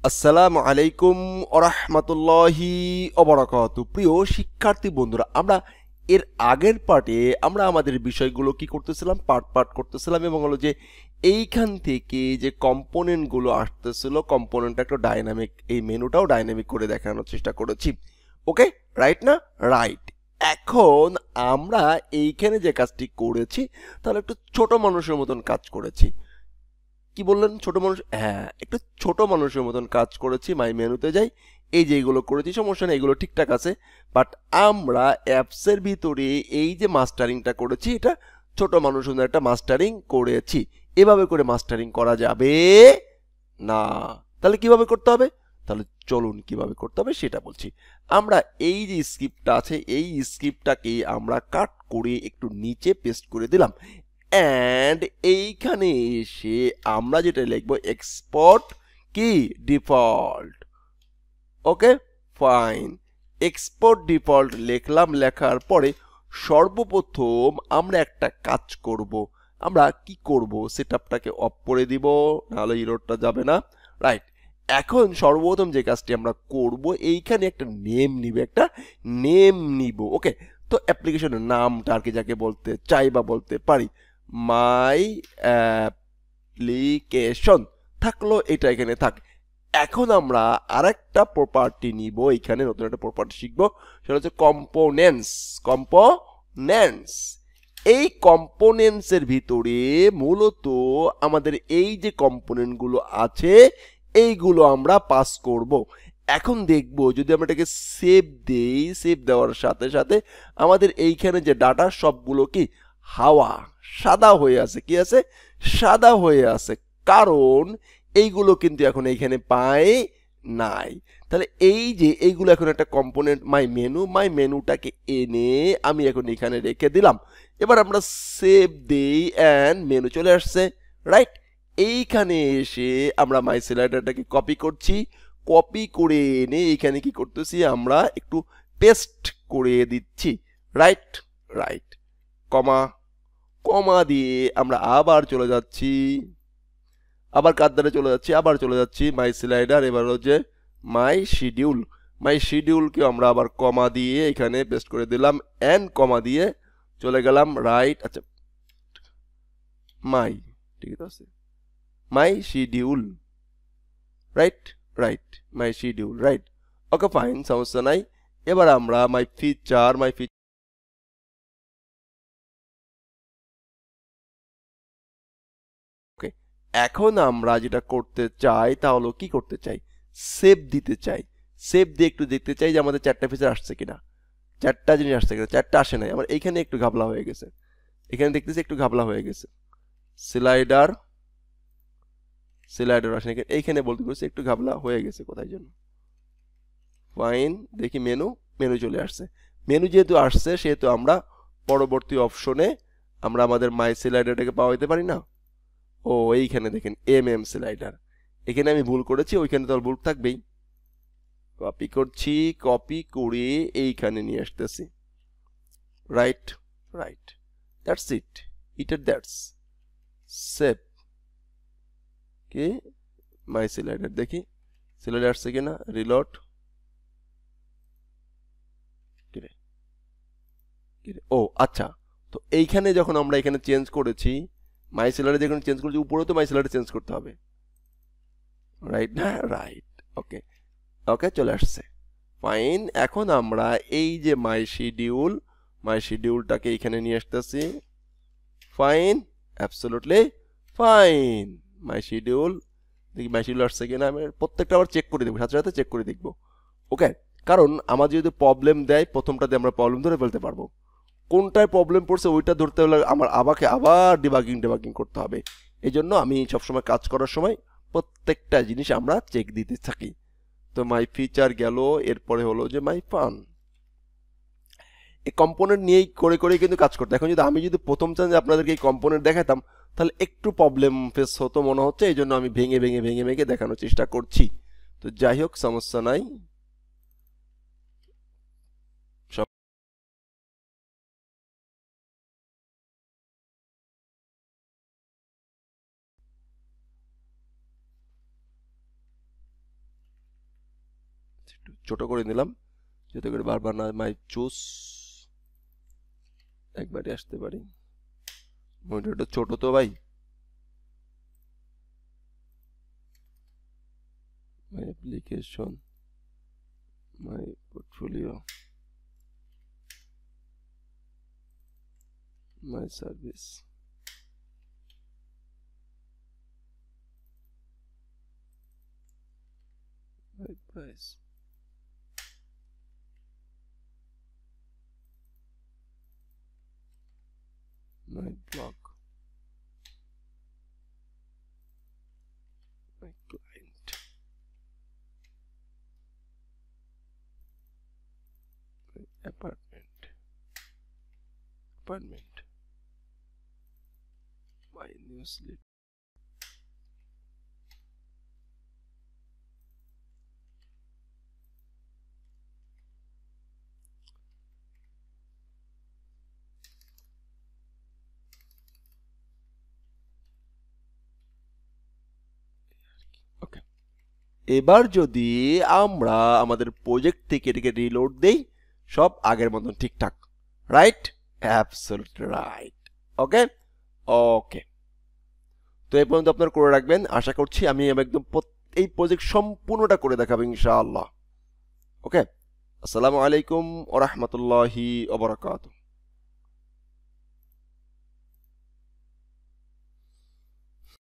আসসালামু আলাইকুম ওরহমতুল্লাহি ওবারাকাতু। প্রিয় শিক্ষার্থী বন্ধুরা, আমরা এর আগের পার্টে আমরা আমাদের বিষয়গুলো কি করতেছিলাম, পার্ট করতেছিলাম, এবং হলো যে এইখান থেকে যে কম্পোনেন্টগুলো আসতেছিল, কম্পোনেন্ট একটা ডাইনামিক, এই মেনুটাও ডাইনামিক করে দেখানোর চেষ্টা করেছি। ওকে, রাইট না? রাইট। এখন আমরা এইখানে যে কাজটি করেছি, তাহলে একটু ছোট মানুষের মতন কাজ করেছি। কি বললেন? ছোট মানুষ? হ্যাঁ, একটু ছোট মানুষের মতন কাজ করেছি। মাই মেনুতে যাই, এই যে এইগুলো করেছি, সমস্যা নেই, এগুলো ঠিকঠাক আছে। বাট আমরা অ্যাপসের ভিতরে এই যে মাস্টারিংটা করেছি, এটা ছোট মানুষের মতো একটা মাস্টারিং করেছি। এভাবে করে মাস্টারিং করা যাবে না। তাহলে কিভাবে করতে হবে? তাহলে চলুন কিভাবে করতে হবে সেটা বলছি। আমরা এই যে স্ক্রিপ্টটা আছে, এই স্ক্রিপ্টটাকে আমরা কাট করে একটু নিচে পেস্ট করে দিলাম। অ্যান্ড এইখানে এসে আমরা যেটা লিখবো, এক্সপোর্ট কি ডিফল্ট। ওকে, ফাইন। এক্সপোর্ট ডিফল্ট লিখলাম। লেখার পরে সর্বপ্রথম আমরা একটা কাজ করব। আমরা কি করব? সেটআপটাকে অফ করে দিব, নাহলে এররটা যাবে না। রাইট। এখন সর্বপ্রথম যে কাজটি আমরা করব, এইখানে একটা নেম নিব। ওকে, তো অ্যাপ্লিকেশনের নামটা আর কি যাকে বলতে চাই বা বলতে পারি, মাই অ্যাপ্লিকেশন থাকলো, এটা এখানে থাক। এখন আমরা আরেকটা প্রপার্টি নিব, এখানে নতুন একটা প্রপার্টি শিখবো, সেটা হচ্ছে কম্পোনেন্টস। এই কম্পোনেন্টসের ভিতরে মূলত আমাদের এই যে কম্পোনেন্টগুলো আছে, এইগুলো আমরা পাস করব। এখন দেখব যদি আমরা এটাকে সেভ দেই, সেভ দেওয়ার সাথে সাথে আমাদের এইখানে যে ডাটা সবগুলো কি হাওয়া, সাদা হয়ে আছে। কি আছে? সাদা হয়ে আছে। কারণ এইগুলো কিন্তু এখন এইখানে পাই নাই। তাহলে এই যে এইগুলো এখন একটা কম্পোনেন্ট, মাই মেনুটাকে এনে আমি এখন এখানে রেখে দিলাম। এবার আমরা সেভ দেই অ্যান্ড মেনু চলে আসছে। রাইট। এইখানে এসে আমরা মাই স্লাইডারটাকে কপি করছি। কপি করে এনে এইখানে কি করতেছি, আমরা একটু পেস্ট করে দিচ্ছি। রাইট। রাইট। কমা, কমা দিয়ে আমরা আবার চলে যাচ্ছি, আবার কার দ্বারা চলে যাচ্ছি, আবার চলে যাচ্ছি মাই স্লাইডার। এবার হচ্ছে মাই শিডিউলকে আমরা আবার কমা দিয়ে এখানে পেস্ট করে দিলাম, এন্ড কমা দিয়ে চলে গেলাম। রাইট। আচ্ছা, মাই, ঠিক আছে, মাই শিডিউল। রাইট। রাইট, মাই শিডিউল। রাইট। ওকে, ফাইন, সমস্যা নাই। এবার আমরা মাই ফিচার, ওকে, এখন আমরা যেটা করতে চাই তা হলো কি করতে চাই, সেভ দিতে চাই। সেভ দিয়ে একটু দেখতে চাই যে আমাদের চারটা ফিচার আসছে কিনা, চারটা জিনিস আসছে কিনা। চারটা আসে নাই, আমার এইখানে একটু ঘাবলা হয়ে গেছে। এখানে দেখতেছি একটু ঘাবলা হয়ে গেছে। স্লাইডার, স্লাইডার আসে না, এইখানে বলতে পারছি একটু ঘাবলা হয়ে গেছে কোথায় জন্য। ফাইন, দেখি মেনু, মেনু চলে আসছে। মেনু যেহেতু আসছে সেহেতু আমরা পরবর্তী অপশনে আমরা আমাদের মাই স্লাইডারটাকে পাওয়া যেতে পারি না। ও, এইখানে দেখেন স্লাইডার, এখানে আমি ভুল করেছি, ওইখানে তো আর ভুল থাকবেই। কপি করছি, কপি করে এইখানে নিয়ে আসতেছি। Right. Right, that's it, that's save. কি, মাই স্লাইডার, দেখি স্লাইডার আসছে কিনা, রিলোড। ও আচ্ছা, তো এইখানে যখন আমরা এখানে চেঞ্জ করেছি, মাই স্লাইডার যখন চেঞ্জ করেছি, উপরেও তো মাই স্লাইডার চেঞ্জ করতে হবে। রাইট না? রাইট। ওকে, ওকে, চলে আসছে। ফাইন। এখন আমরা এই যে মাই শিডিউলটাকে এখানে নিয়ে আসতেছি। Fine, absolutely fine. My schedule, দেখি মাই শিডিউল আসছে কিনা। আমি প্রত্যেকটা আবার চেক করে দেখবো, সাথে সাথে চেক করে দেখবো। ওকে, কারণ আমাদের যদি প্রবলেম দেয়, প্রথমটাতে আমরা প্রবলেম ধরে ফেলতে পারবো। কোনটায় প্রবলেম পড়ছে ওইটা ধরতে হলে আমার আমাকে আবার ডিবাগিং করতে হবে। এই জন্য আমি সবসময় কাজ করার সময় প্রত্যেকটা জিনিস আমরা চেক দিতে থাকি। তো মাই ফিচার গেল, এরপরে হলো যে মাই ফান। এই কম্পোনেন্ট নিয়েই করে করে কিন্তু কাজ করতে। এখন যদি আমি যদি প্রথম চান্সে আপনাদেরকে এই কম্পোনেন্ট দেখাতাম, তাহলে একটু প্রবলেম ফেস হতো মনে হচ্ছে। এই জন্য আমি ভেঙে দেখানোর চেষ্টা করছি। তো যাই হোক, সমস্যা নাই। ছোট করে নিলাম যাতে করে বারবার না মাই চুজ একবারে আসতে পারি। মনিটরটা ছোট তো ভাই। মাই application, my portfolio, my service, my price, my blog, my client, my apartment, my newsletter. ওকে, এবার যদি আমরা আমাদের প্রজেক্ট থেকে এটাকে রিলোড দেই, সব আগের মতন ঠিকঠাক, right? Absolute right. Okay okay, তো এই পর্যন্ত আপনারা করে রাখবেন। আশা করছি আমি একদম এই প্রজেক্ট সম্পূর্ণটা করে দেখাবো ইনশাআল্লাহ। ওকে, আসসালামু আলাইকুম ওয়া রাহমাতুল্লাহি ওয়া বারাকাতুহু।